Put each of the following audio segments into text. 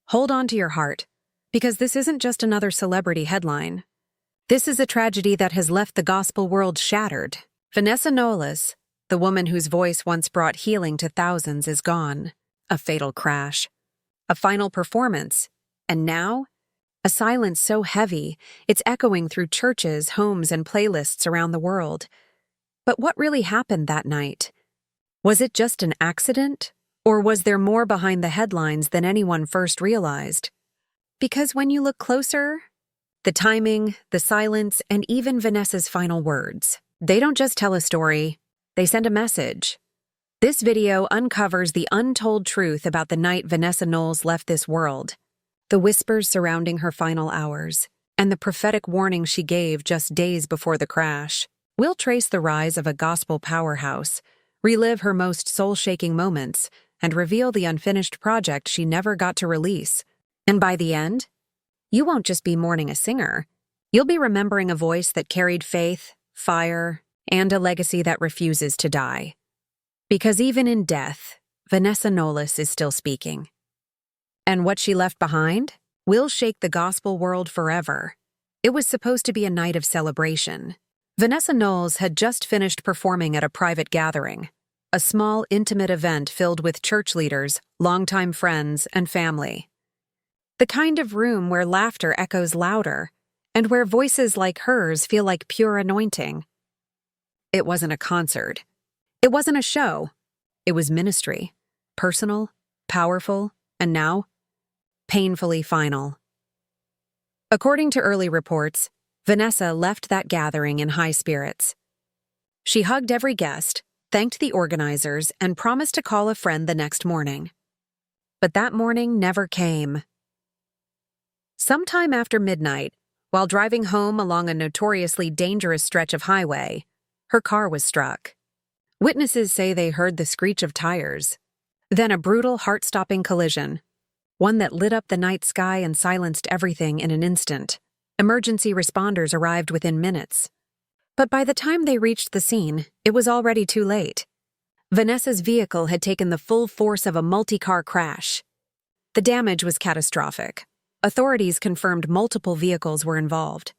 Hold on to your heart, because this isn't just another celebrity headline. This is a tragedy that has left the gospel world shattered. Vanessa Knowles, the woman whose voice once brought healing to thousands, is gone. A fatal crash. A final performance. And now, a silence so heavy, it's echoing through churches, homes, and playlists around the world. But what really happened that night? Was it just an accident? Or was there more behind the headlines than anyone first realized? Because when you look closer, the timing, the silence, and even Vanessa's final words, they don't just tell a story, they send a message. This video uncovers the untold truth about the night Vanessa Knowles left this world, the whispers surrounding her final hours, and the prophetic warning she gave just days before the crash. We'll trace the rise of a gospel powerhouse, relive her most soul-shaking moments, and reveal the unfinished project she never got to release. And by the end, you won't just be mourning a singer. You'll be remembering a voice that carried faith, fire, and a legacy that refuses to die. Because even in death, Vanessa Knowles is still speaking. And what she left behind will shake the gospel world forever. It was supposed to be a night of celebration. Vanessa Knowles had just finished performing at a private gathering, a small, intimate event filled with church leaders, longtime friends, and family. The kind of room where laughter echoes louder, and where voices like hers feel like pure anointing. It wasn't a concert. It wasn't a show. It was ministry. Personal, powerful, and now, painfully final. According to early reports, Vanessa left that gathering in high spirits. She hugged every guest, thanked the organizers, and promised to call a friend the next morning. But that morning never came. Sometime after midnight, while driving home along a notoriously dangerous stretch of highway, her car was struck. Witnesses say they heard the screech of tires, then a brutal, heart-stopping collision, one that lit up the night sky and silenced everything in an instant. Emergency responders arrived within minutes. But by the time they reached the scene, it was already too late. Vanessa's vehicle had taken the full force of a multi-car crash. The damage was catastrophic. Authorities confirmed multiple vehicles were involved.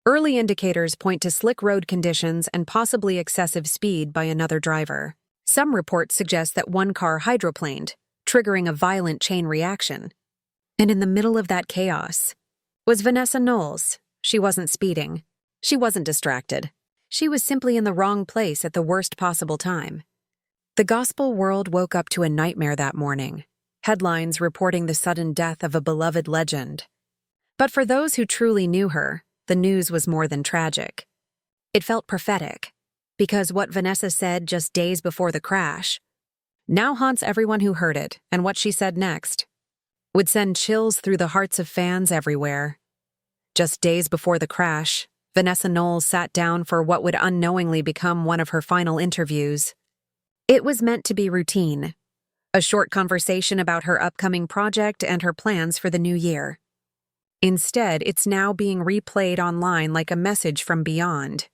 Early indicators point to slick road conditions and possibly excessive speed by another driver. Some reports suggest that one car hydroplaned, triggering a violent chain reaction. And in the middle of that chaos was Vanessa Knowles. She wasn't speeding. She wasn't distracted. She was simply in the wrong place at the worst possible time. The gospel world woke up to a nightmare that morning. Headlines reporting the sudden death of a beloved legend. But for those who truly knew her, the news was more than tragic. It felt prophetic, because what Vanessa said just days before the crash now haunts everyone who heard it, and what she said next would send chills through the hearts of fans everywhere. Just days before the crash, Vanessa Knowles sat down for what would unknowingly become one of her final interviews. It was meant to be routine, a short conversation about her upcoming project and her plans for the new year. Instead, it's now being replayed online like a message from beyond.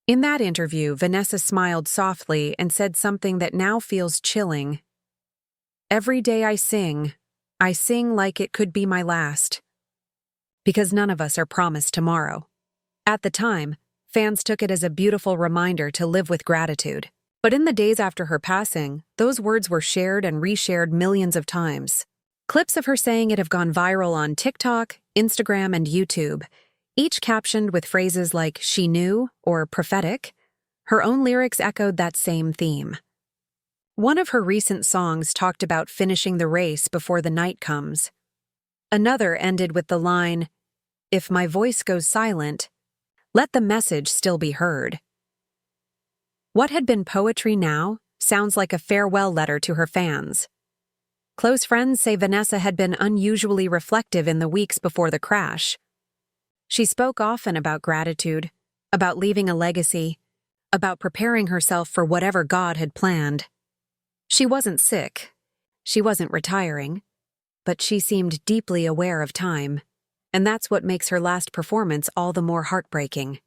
In that interview, Vanessa smiled softly and said something that now feels chilling. "Every day I sing like it could be my last." Because none of us are promised tomorrow. At the time, fans took it as a beautiful reminder to live with gratitude. But in the days after her passing, those words were shared and reshared millions of times. Clips of her saying it have gone viral on TikTok, Instagram, and YouTube, each captioned with phrases like "she knew" or "prophetic." Her own lyrics echoed that same theme. One of her recent songs talked about finishing the race before the night comes. Another ended with the line, "If my voice goes silent, let the message still be heard." What had been poetry now sounds like a farewell letter to her fans. Close friends say Vanessa had been unusually reflective in the weeks before the crash. She spoke often about gratitude, about leaving a legacy, about preparing herself for whatever God had planned. She wasn't sick. She wasn't retiring. But she seemed deeply aware of time, and that's what makes her last performance all the more heartbreaking.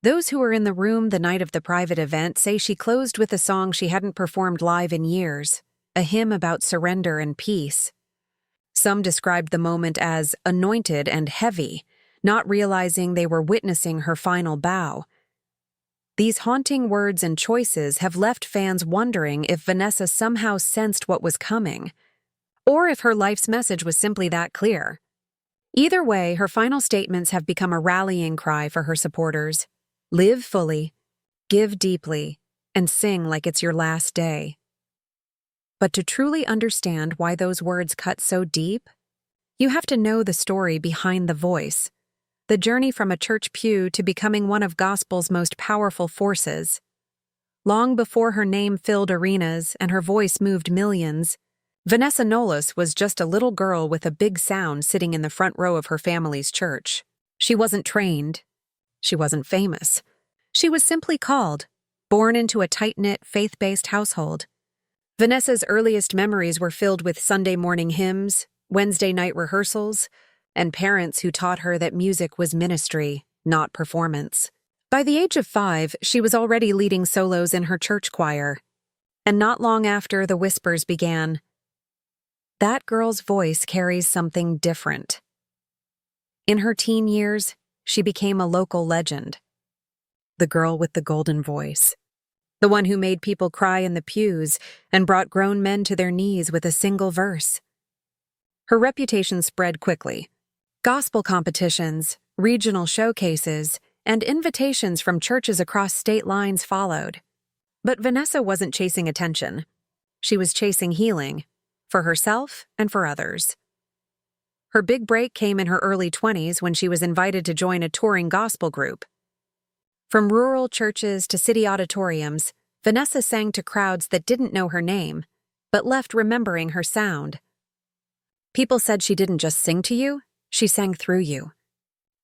Those who were in the room the night of the private event say she closed with a song she hadn't performed live in years, a hymn about surrender and peace. Some described the moment as anointed and heavy, not realizing they were witnessing her final bow. These haunting words and choices have left fans wondering if Vanessa somehow sensed what was coming, or if her life's message was simply that clear. Either way, her final statements have become a rallying cry for her supporters. Live fully, give deeply, and sing like it's your last day. But to truly understand why those words cut so deep, you have to know the story behind the voice, the journey from a church pew to becoming one of gospel's most powerful forces. Long before her name filled arenas and her voice moved millions, Vanessa Knowles was just a little girl with a big sound sitting in the front row of her family's church. She wasn't trained. She wasn't famous. She was simply called, born into a tight-knit, faith-based household. Vanessa's earliest memories were filled with Sunday morning hymns, Wednesday night rehearsals, and parents who taught her that music was ministry, not performance. By the age of 5, she was already leading solos in her church choir. And not long after, the whispers began. That girl's voice carries something different. In her teen years, she became a local legend. The girl with the golden voice. The one who made people cry in the pews and brought grown men to their knees with a single verse. Her reputation spread quickly. Gospel competitions, regional showcases, and invitations from churches across state lines followed. But Vanessa wasn't chasing attention. She was chasing healing, for herself and for others. Her big break came in her early 20s when she was invited to join a touring gospel group. From rural churches to city auditoriums, Vanessa sang to crowds that didn't know her name, but left remembering her sound. People said she didn't just sing to you, she sang through you.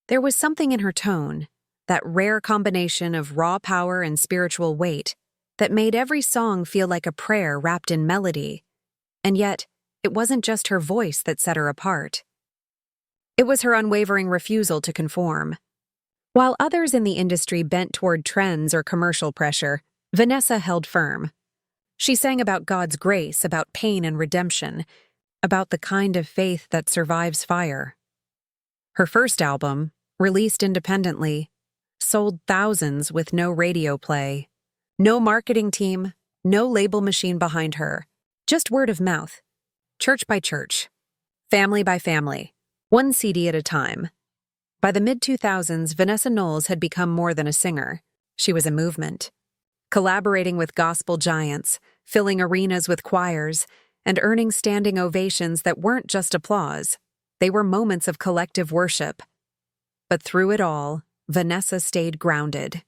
There was something in her tone, that rare combination of raw power and spiritual weight, that made every song feel like a prayer wrapped in melody. And yet, it wasn't just her voice that set her apart. It was her unwavering refusal to conform. While others in the industry bent toward trends or commercial pressure, Vanessa held firm. She sang about God's grace, about pain and redemption, about the kind of faith that survives fire. Her first album, released independently, sold thousands with no radio play, no marketing team, no label machine behind her, just word of mouth, church by church, family by family, one CD at a time. By the mid-2000s, Vanessa Knowles had become more than a singer. She was a movement. Collaborating with gospel giants, filling arenas with choirs, and earning standing ovations that weren't just applause. They were moments of collective worship. But through it all, Vanessa stayed grounded.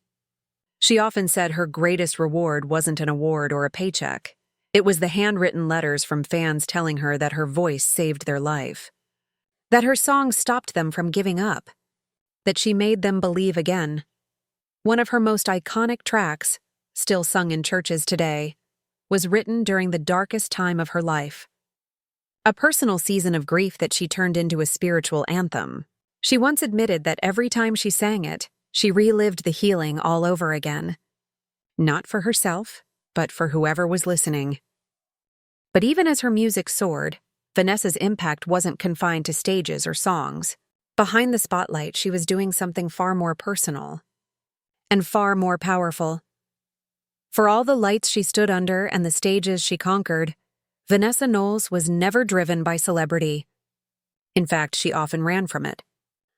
She often said her greatest reward wasn't an award or a paycheck. It was the handwritten letters from fans telling her that her voice saved their life. That her songs stopped them from giving up. That she made them believe again. One of her most iconic tracks, still sung in churches today, was written during the darkest time of her life. A personal season of grief that she turned into a spiritual anthem. She once admitted that every time she sang it, she relived the healing all over again. Not for herself, but for whoever was listening. But even as her music soared, Vanessa's impact wasn't confined to stages or songs. Behind the spotlight, she was doing something far more personal. And far more powerful. For all the lights she stood under and the stages she conquered, Vanessa Knowles was never driven by celebrity. In fact, she often ran from it.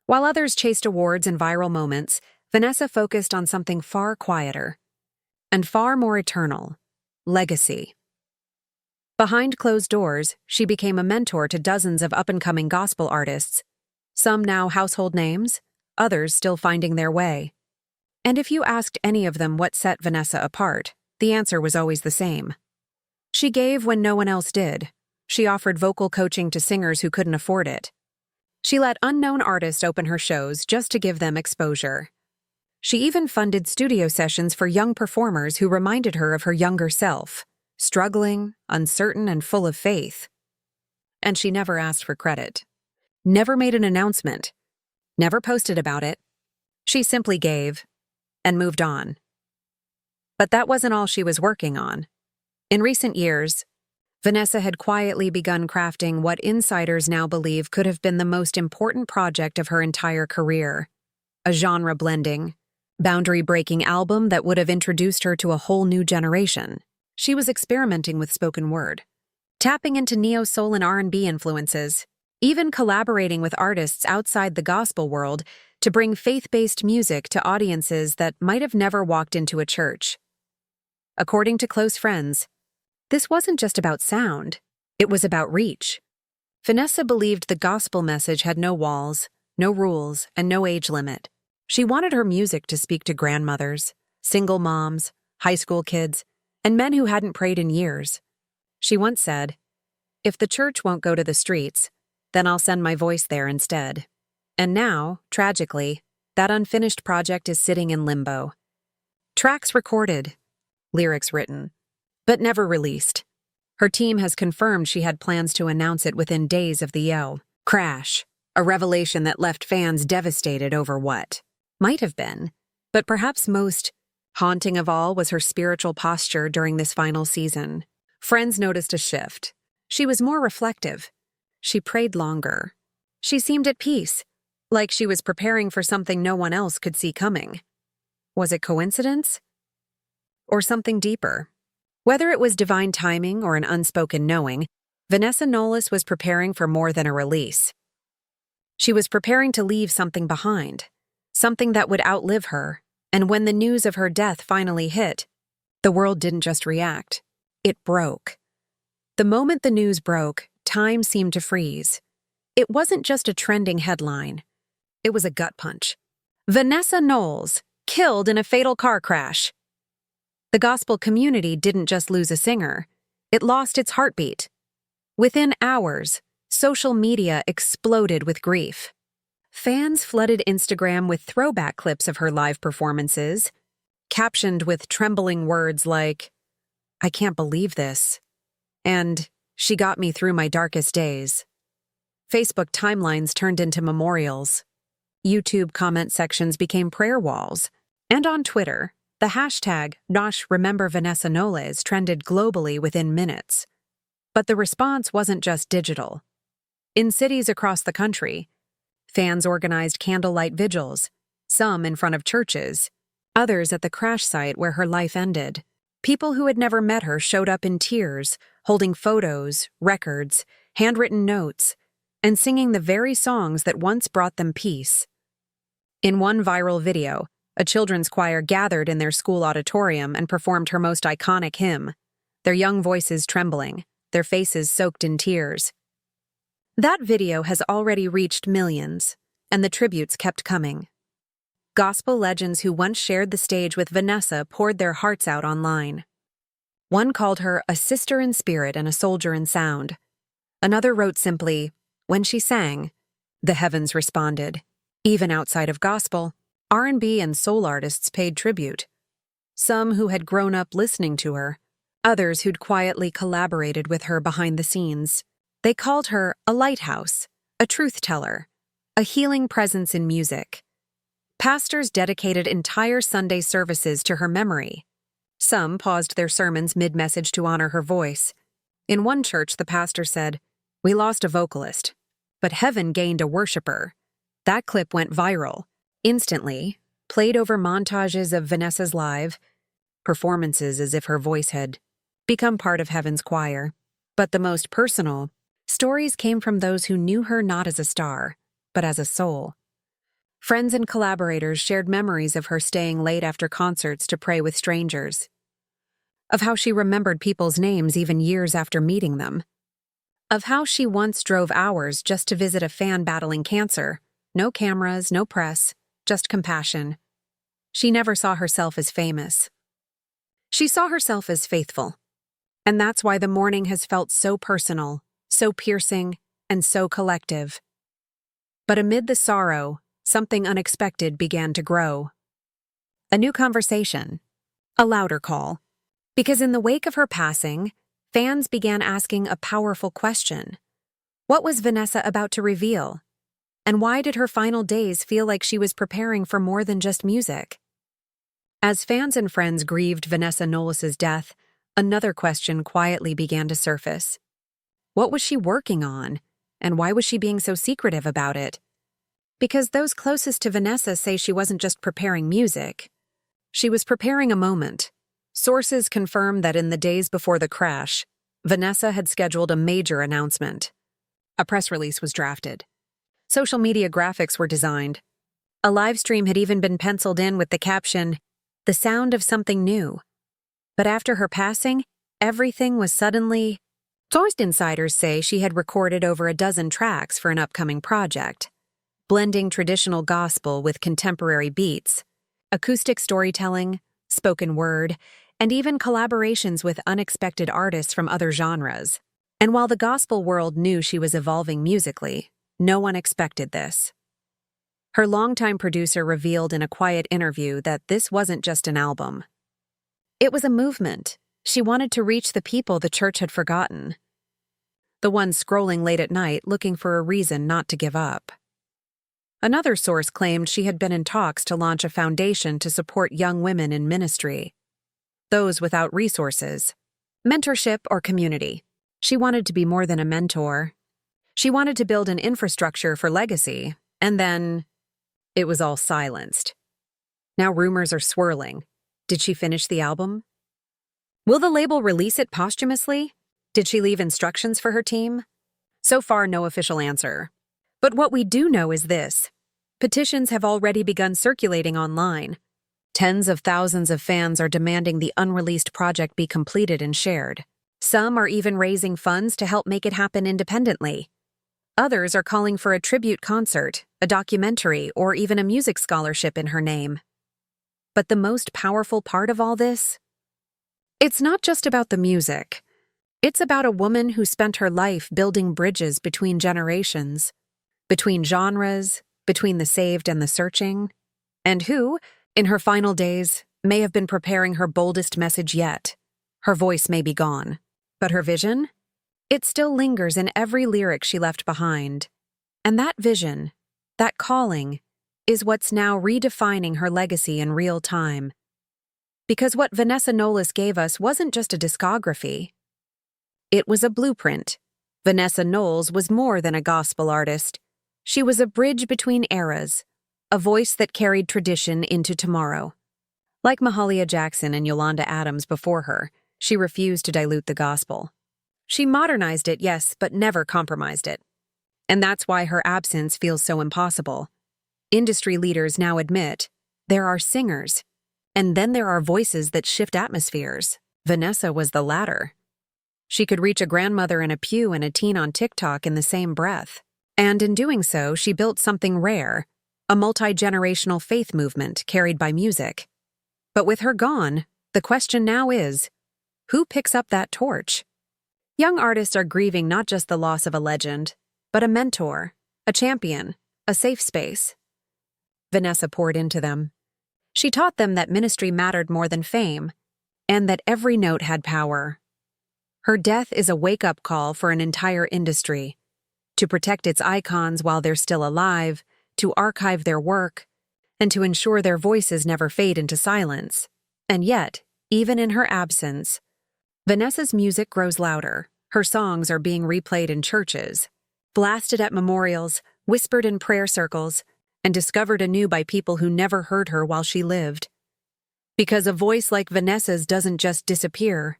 While others chased awards and viral moments, Vanessa focused on something far quieter and far more eternal: legacy. Behind closed doors, she became a mentor to dozens of up-and-coming gospel artists, some now household names, others still finding their way. And if you asked any of them what set Vanessa apart, the answer was always the same. She gave when no one else did. She offered vocal coaching to singers who couldn't afford it. She let unknown artists open her shows just to give them exposure. She even funded studio sessions for young performers who reminded her of her younger self, struggling, uncertain, and full of faith. And she never asked for credit. Never made an announcement. Never posted about it. She simply gave and moved on. But that wasn't all she was working on. In recent years, Vanessa had quietly begun crafting what insiders now believe could have been the most important project of her entire career. A genre-blending, boundary-breaking album that would have introduced her to a whole new generation. She was experimenting with spoken word, tapping into neo-soul and R&B influences, even collaborating with artists outside the gospel world to bring faith-based music to audiences that might have never walked into a church. According to close friends, this wasn't just about sound, it was about reach. Vanessa believed the gospel message had no walls, no rules, and no age limit. She wanted her music to speak to grandmothers, single moms, high school kids, and men who hadn't prayed in years. She once said, "If the church won't go to the streets, then I'll send my voice there instead." And now, tragically, that unfinished project is sitting in limbo. Tracks recorded, lyrics written, but never released. Her team has confirmed she had plans to announce it within days of the crash, a revelation that left fans devastated over what might have been, but perhaps most haunting of all was her spiritual posture during this final season. Friends noticed a shift. She was more reflective. She prayed longer. She seemed at peace, like she was preparing for something no one else could see coming. Was it coincidence? Or something deeper? Whether it was divine timing or an unspoken knowing, Vanessa Knowles was preparing for more than a release. She was preparing to leave something behind, something that would outlive her, and when the news of her death finally hit, the world didn't just react, it broke. The moment the news broke, time seemed to freeze. It wasn't just a trending headline. It was a gut punch. Vanessa Knowles, killed in a fatal car crash. The gospel community didn't just lose a singer, it lost its heartbeat. Within hours, social media exploded with grief. Fans flooded Instagram with throwback clips of her live performances, captioned with trembling words like, "I can't believe this," and "She got me through my darkest days." Facebook timelines turned into memorials. YouTube comment sections became prayer walls. And on Twitter, the hashtag #RememberVanessaKnowles trended globally within minutes. But the response wasn't just digital. In cities across the country, fans organized candlelight vigils, some in front of churches, others at the crash site where her life ended. People who had never met her showed up in tears, holding photos, records, handwritten notes, and singing the very songs that once brought them peace. In one viral video, a children's choir gathered in their school auditorium and performed her most iconic hymn, their young voices trembling, their faces soaked in tears. That video has already reached millions, and the tributes kept coming. Gospel legends who once shared the stage with Vanessa poured their hearts out online. One called her a sister in spirit and a soldier in sound. Another wrote simply, "When she sang, the heavens responded." Even outside of gospel, R&B and soul artists paid tribute. Some who had grown up listening to her, others who'd quietly collaborated with her behind the scenes. They called her a lighthouse, a truth teller, a healing presence in music. Pastors dedicated entire Sunday services to her memory. Some paused their sermons mid-message to honor her voice. In one church, the pastor said, "We lost a vocalist, but heaven gained a worshiper." That clip went viral, instantly, played over montages of Vanessa's live performances as if her voice had become part of heaven's choir. But the most personal stories came from those who knew her not as a star, but as a soul. Friends and collaborators shared memories of her staying late after concerts to pray with strangers, of how she remembered people's names even years after meeting them, of how she once drove hours just to visit a fan battling cancer. No cameras, no press, just compassion. She never saw herself as famous. She saw herself as faithful. And that's why the mourning has felt so personal, so piercing, and so collective. But amid the sorrow, something unexpected began to grow. A new conversation. A louder call. Because in the wake of her passing, fans began asking a powerful question. What was Vanessa about to reveal? And why did her final days feel like she was preparing for more than just music? As fans and friends grieved Vanessa Knowles' death, Another question quietly began to surface. What was she working on, and why was she being so secretive about it? Because those closest to Vanessa say she wasn't just preparing music. She was preparing a moment. Sources confirm that in the days before the crash, Vanessa had scheduled a major announcement. A press release was drafted. Social media graphics were designed. A live stream had even been penciled in with the caption, "The sound of something new." But after her passing, everything was suddenly... Sourced insiders say she had recorded over a dozen tracks for an upcoming project, blending traditional gospel with contemporary beats, acoustic storytelling, spoken word, and even collaborations with unexpected artists from other genres. And while the gospel world knew she was evolving musically, no one expected this. Her longtime producer revealed in a quiet interview that this wasn't just an album. It was a movement. She wanted to reach the people the church had forgotten. The ones scrolling late at night looking for a reason not to give up. Another source claimed she had been in talks to launch a foundation to support young women in ministry. Those without resources, mentorship, or community. She wanted to be more than a mentor. She wanted to build an infrastructure for legacy, and then it was all silenced. Now rumors are swirling. Did she finish the album? Will the label release it posthumously? Did she leave instructions for her team? So far, no official answer. But what we do know is this. Petitions have already begun circulating online. Tens of thousands of fans are demanding the unreleased project be completed and shared. Some are even raising funds to help make it happen independently. Others are calling for a tribute concert, a documentary, or even a music scholarship in her name. But the most powerful part of all this? It's not just about the music. It's about a woman who spent her life building bridges between generations, between genres, between the saved and the searching, and who, in her final days, may have been preparing her boldest message yet. Her voice may be gone, but her vision? It still lingers in every lyric she left behind. And that vision, that calling, is what's now redefining her legacy in real time. Because what Vanessa Knowles gave us wasn't just a discography. It was a blueprint. Vanessa Knowles was more than a gospel artist. She was a bridge between eras, a voice that carried tradition into tomorrow. Like Mahalia Jackson and Yolanda Adams before her, she refused to dilute the gospel. She modernized it, yes, but never compromised it. And that's why her absence feels so impossible. Industry leaders now admit there are singers, and then there are voices that shift atmospheres. Vanessa was the latter. She could reach a grandmother in a pew and a teen on TikTok in the same breath. And in doing so, she built something rare, a multi-generational faith movement carried by music. But with her gone, the question now is, who picks up that torch? Young artists are grieving not just the loss of a legend, but a mentor, a champion, a safe space. Vanessa poured into them. She taught them that ministry mattered more than fame, and that every note had power. Her death is a wake-up call for an entire industry, to protect its icons while they're still alive, to archive their work, and to ensure their voices never fade into silence. And yet, even in her absence, Vanessa's music grows louder. Her songs are being replayed in churches, blasted at memorials, whispered in prayer circles, and discovered anew by people who never heard her while she lived. Because a voice like Vanessa's doesn't just disappear.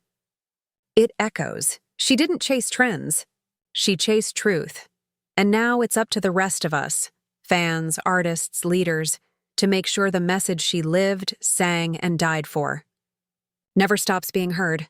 It echoes. She didn't chase trends. She chased truth. And now it's up to the rest of us, fans, artists, leaders, to make sure the message she lived, sang, and died for never stops being heard.